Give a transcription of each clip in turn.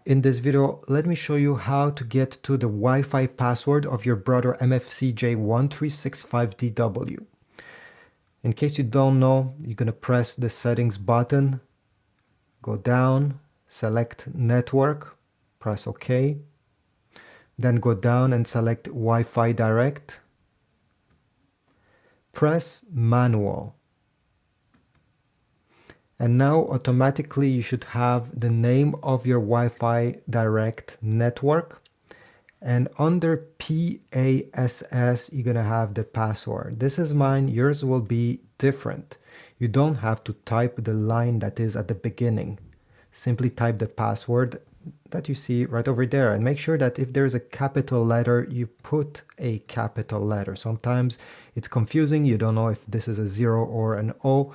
In this video, let me show you how to get to the Wi-Fi password of your Brother MFC-J1365DW. In case you don't know, you're going to press the settings button, go down, select network, press OK, then go down and select Wi-Fi direct, press manual. And now automatically you should have the name of your Wi-Fi direct network. And under PASS, you're going to have the password. This is mine. Yours will be different. You don't have to type the line that is at the beginning. Simply type the password that you see right over there. And make sure that if there's a capital letter, you put a capital letter. Sometimes it's confusing. You don't know if this is a 0 or an O.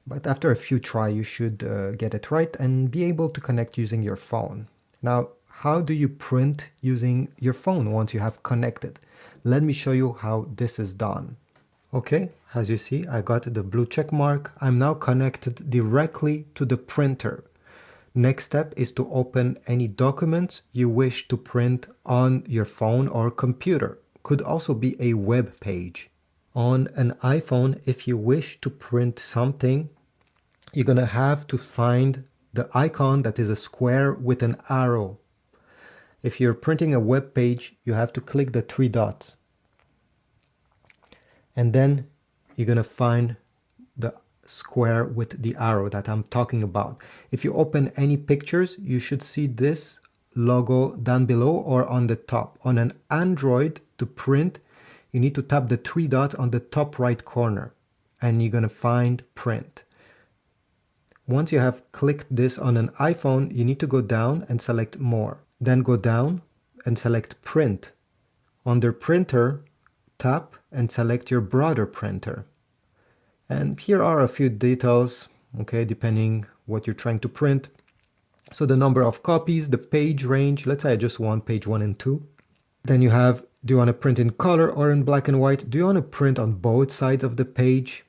But after a few tries, you should get it right and be able to connect using your phone. Now, how do you print using your phone once you have connected? Let me show you how this is done. Okay, as you see, I got the blue check mark. I'm now connected directly to the printer. Next step is to open any documents you wish to print on your phone or computer. Could also be a web page. On an iPhone, if you wish to print something, you're going to have to find the icon that is a square with an arrow. If you're printing a web page, you have to click the 3 dots. And then you're going to find the square with the arrow that I'm talking about. If you open any pictures, you should see this logo down below or on the top. On an Android, to print, you need to tap the 3 dots on the top right corner and you're going to find print. Once you have clicked this on an iPhone, you need to go down and select more. Then go down and select print. Under printer, tap and select your Brother printer. And here are a few details, okay, depending what you're trying to print. So the number of copies, the page range, let's say I just want page 1 and 2. Then you have, do you want to print in color or in black and white? Do you want to print on both sides of the page?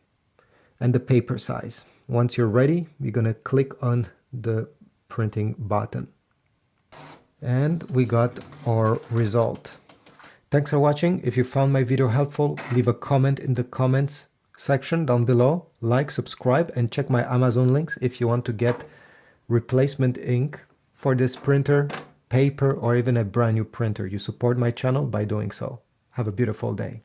And the paper size. Once you're ready, you're going to click on the printing button. And we got our result. Thanks for watching. If you found my video helpful, leave a comment in the comments section down below. Like, subscribe, and check my Amazon links if you want to get replacement ink for this printer, paper, or even a brand new printer. You support my channel by doing so. Have a beautiful day.